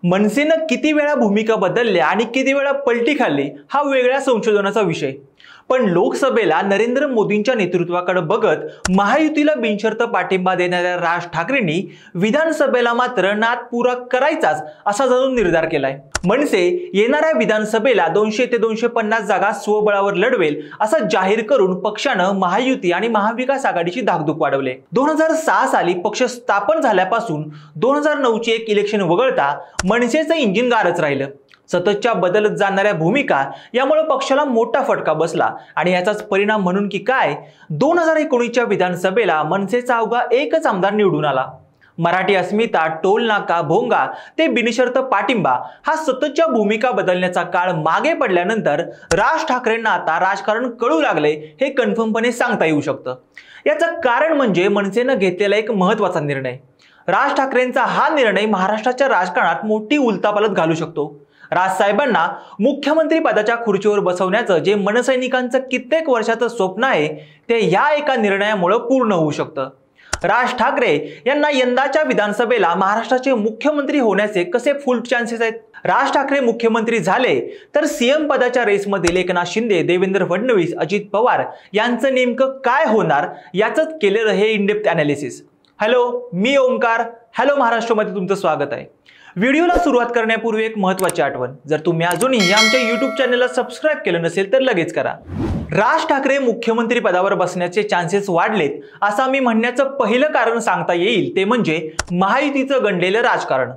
मनसेनं किती वेळा भूमिका बदलल्या आणि किती वेळा पलटी खाल्ली हा वेगळ्या संशोधनाचा विषय। पण लोकसभेला नरेंद्र मोदींच्या नेतृत्वाकडे बघत महायुतीला बिनशर्त पाठिंबा देणाऱ्या राज ठाकरेंनी विधानसभेला मात्र नाद पुरा करायचाच असा जणू निर्धार केलाय। मनसे येणाऱ्या विधानसभेला 200 ते 250 जागा स्वबळावर लढवेल असं जाहीर करून पक्षानं महायुती आणि महाविकास आघाडीची धाकधूक वाढवली। 2006 साली पक्ष स्थापन झाल्यापासून 2009 ची एक इलेक्शन वगळता मनसेचं इंजिन गारच राहिलं। सततच्या बदलत जाणाऱ्या भूमिका यामुळे पक्षाला मोठा फटका बसला आणि याचाच परिणाम म्हणून की काय 2019 च्या विधानसभेला मनसेचा अवघा एकच आमदार निवडून आला। मराठी अस्मिता, टोल नाका, भोंगा ते बिनशर्त पाठिंबा हा सततच्या भूमिका बदलण्याचा काळ मागे पडल्यानंतर राज ठाकरेंना आता राजकारण कळू लागले हे कन्फर्मपणे सांगता येऊ शकतं। याचं कारण म्हणजे मनसेनं घेतलेला एक महत्त्वाचा निर्णय। राज ठाकरेंचा हा निर्णय महाराष्ट्राच्या राजकारणात मोठी उलथापालथ घालू शकतो। राजसाहेबांना मुख्यमंत्री पदाच्या खुर्चीवर बसवण्याचं जे मनसैनिकांचं कित्येक वर्षाचं स्वप्न आहे ते या एका निर्णयामुळे पूर्ण होऊ शकतं। राज ठाकरे यांना यंदाच्या विधानसभेला महाराष्ट्राचे मुख्यमंत्री होण्याचे कसे फुल चान्सेस आहेत? राज ठाकरे मुख्यमंत्री झाले तर सीएम पदाच्या रेसमधील एकनाथ शिंदे, देवेंद्र फडणवीस, अजित पवार यांचं नेमकं काय होणार याचंच केलेलं हे इन-डेप्थ अनालिसिस। हॅलो, मी ओमकार, हॅलो महाराष्ट्रामध्ये तुमचं स्वागत आहे। व्हिडिओला सुरुवात करण्यापूर्वी एक महत्त्वाची आठवण, जर तुम्ही अजूनही आमच्या YouTube चॅनलला सबस्क्राइब केलं नसेल तर लगेच करा। राज ठाकरे मुख्यमंत्री पदावर बसण्याचे चान्सेस वाढलेत असं मी म्हणण्याचं पहिलं कारण सांगता येईल ते म्हणजे महायुतीचं गंडलेलं राजकारण।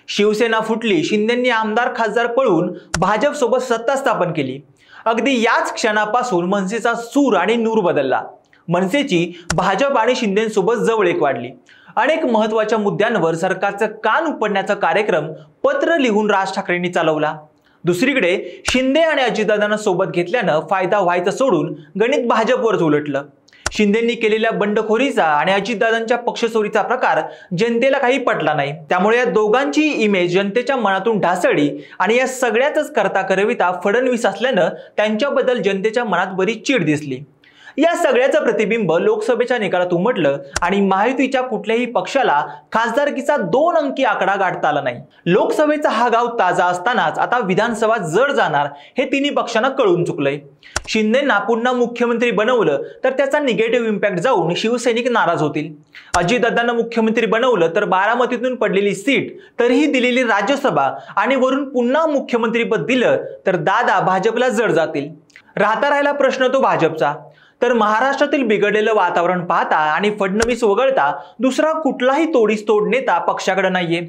शिवसेना फुटली, शिंदेंनी आमदार खासदार पळून भाजप सोबत सत्ता स्थापन केली। अगदी याच क्षणापासून मनसेचा सूर आणि नूर बदलला। मनसेची भाजप आणि शिंदेंसोबत जवळीक वाढली। अनेक महत्त्वाच्या मुद्द्यांवर सरकारचं कान उपडण्याचा कार्यक्रम पत्र लिहून राज ठाकरेंनी चालवला। दुसरीकडे शिंदे आणि अजितदादांना सोबत घेतल्यानं फायदा व्हायचं सोडून गणित भाजपवरच उलटलं। शिंदेंनी केलेल्या बंडखोरीचा आणि अजितदादांच्या पक्षचोरीचा प्रकार जनतेला काही पटला नाही, त्यामुळे या दोघांची इमेज जनतेच्या मनातून ढासळली आणि या सगळ्याच करता करविता फडणवीस असल्यानं त्यांच्याबद्दल जनतेच्या मनात बरीच चीड दिसली। या सगळ्याचं प्रतिबिंब लोकसभेच्या निकालात उमटलं आणि महायुतीच्या कुठल्याही पक्षाला खासदारकीचा 2 अंकी आकडा गाठता आला नाही। लोकसभेचा हा गाव ताजा असतानाच आता विधानसभा जड जाणार हे तिन्ही पक्षांना कळून चुकलंय। शिंदेंना पुन्हा मुख्यमंत्री बनवलं तर त्याचा निगेटिव्ह इम्पॅक्ट जाऊन शिवसैनिक नाराज होतील। अजितदादांना मुख्यमंत्री बनवलं तर बारामतीतून पडलेली सीट, तरीही दिलेली राज्यसभा आणि वरून पुन्हा मुख्यमंत्रीपद दिलं तर दादा भाजपला जड जातील। राहिला प्रश्न तो भाजपचा, तर महाराष्ट्रातील बिघडलेलं वातावरण पाहता आणि फडणवीस वगळता दुसरा कुठलाही तोडीस-तोड नेता पक्षाकडे नाहीये।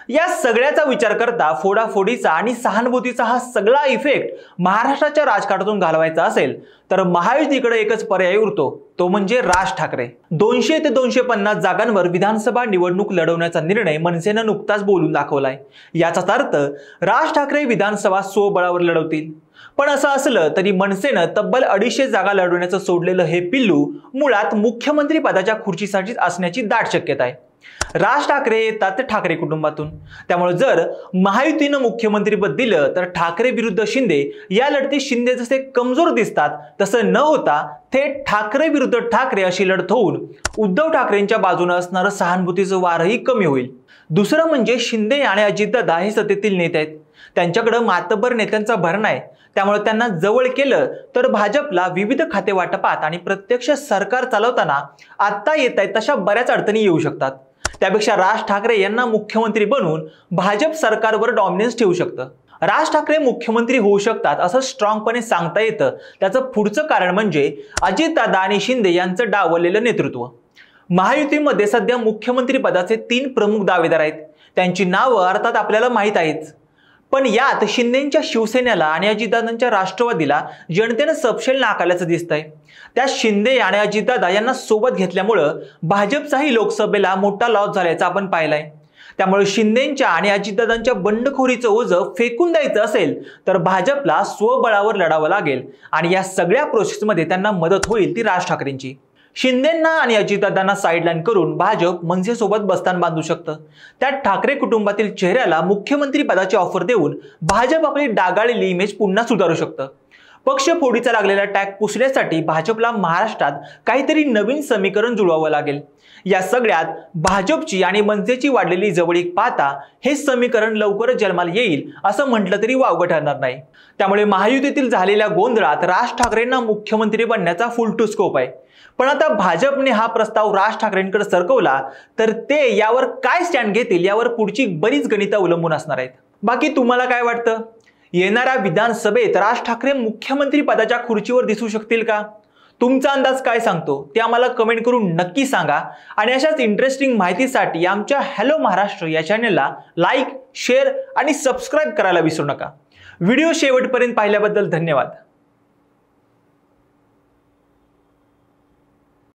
या सगळ्याचा विचार करता फोडाफोडीचा आणि सहानुभूतीचा हा सगळा इफेक्ट महाराष्ट्राच्या राजकारणातून घालवायचा असेल तर महायुतीकडे एकच पर्याय उरतो, तो म्हणजे राज ठाकरे। 200 ते 250 जागांवर विधानसभा निवडणूक लढवण्याचा निर्णय मनसेनं नुकताच बोलून दाखवलाय। याचाच अर्थ राज ठाकरे विधानसभा स्वबळावर लढवतील। पण असं असलं तरी मनसेनं तब्बल 250 जागा लढवण्याचं सोडलेलं हे पिल्लू मुळात मुख्यमंत्री पदाच्या खुर्चीसाठीच असण्याची दाट शक्यता आहे। राज ठाकरे येतात ठाकरे कुटुंबातून, त्यामुळे जर महायुतीनं मुख्यमंत्रीपद दिलं तर ठाकरे विरुद्ध शिंदे या लढतीत शिंदे जसे कमजोर दिसतात तसं न होता थेट ठाकरे विरुद्ध ठाकरे अशी लढत होऊन उद्धव ठाकरेंच्या बाजूने असणारं सहानुभूतीचं वारही कमी होईल। दुसरं म्हणजे शिंदे आणि अजितदादा हे सत्तेतील नेते आहेत, त्यांच्याकडे मातबर नेत्यांचा भरणा आहे, त्यामुळे त्यांना जवळ केलं तर भाजपला विविध खाते वाटपात आणि प्रत्यक्ष सरकार चालवताना आता येत आहेत तशा बऱ्याच अडचणी येऊ शकतात। त्यापेक्षा राज ठाकरे यांना मुख्यमंत्री बनवून भाजप सरकारवर डॉमिनन्स ठेवू शकतं। राज ठाकरे मुख्यमंत्री होऊ शकतात असं स्ट्रॉंगपणे सांगता येतं, त्याचं पुढचं कारण म्हणजे अजितदादा आणि शिंदे यांचं डावललेलं नेतृत्व। महायुतीमध्ये सध्या मुख्यमंत्री पदाचे 3 प्रमुख दावेदार आहेत, त्यांची नावं अर्थात आपल्याला माहीत आहेत। पण यात शिंदेंच्या शिवसेनेला आणि अजितदादांच्या राष्ट्रवादीला जनतेनं सपशेल नाकारल्याचं दिसतंय। त्यात शिंदे आणि अजितदादा यांना सोबत घेतल्यामुळं भाजपचाही लोकसभेला मोठा लॉस झाल्याचं आपण पाहिलंय। त्यामुळे शिंदेंच्या आणि अजितदादांच्या बंडखोरीचं ओझं फेकून द्यायचं असेल तर भाजपला स्वबळावर लढावं लागेल आणि या सगळ्या प्रोसेसमध्ये त्यांना मदत होईल ती राज ठाकरेंची। शिंदेंना आणि अजितदादांना साइडलाईन करून भाजप मनसेसोबत बस्तान बांधू शकतं। त्यात ठाकरे कुटुंबातील चेहऱ्याला मुख्यमंत्री पदाची ऑफर देऊन भाजप आपली डागाळलेली इमेज पुन्हा सुधारू शकतं। पक्ष फोडीचा लागलेला टॅग पुसण्यासाठी भाजपला महाराष्ट्रात काहीतरी नवीन समीकरण जुळवावं लागेल। या सगळ्यात भाजपची आणि मनसेची वाढलेली जवळीक पाहता हे समीकरण लवकरच जन्माला येईल असं म्हटलं तरी वावगं ठरणार नाही। त्यामुळे महायुतीतील झालेल्या गोंधळात राज ठाकरेंना मुख्यमंत्री बनण्याचा फुल टू स्कोप आहे। पण आता भाजपने हा प्रस्ताव राज ठाकरेंकडे सरकवला तर ते यावर काय स्टँड घेतील यावर पुढची बरीच गणितं अवलंबून असणार आहेत। बाकी तुम्हाला काय वाटतं, येणाऱ्या विधानसभेत राज ठाकरे मुख्यमंत्री पदाच्या खुर्चीवर दिसू शकतील का? तुमचा अंदाज काय सांगतो ते आम्हाला कमेंट करून नक्की सांगा आणि अशाच इंटरेस्टिंग माहितीसाठी आमच्या हॅलो महाराष्ट्र या चॅनलला लाईक, शेअर आणि सबस्क्राईब करायला विसरू नका। व्हिडिओ शेवटपर्यंत पाहिल्याबद्दल धन्यवाद।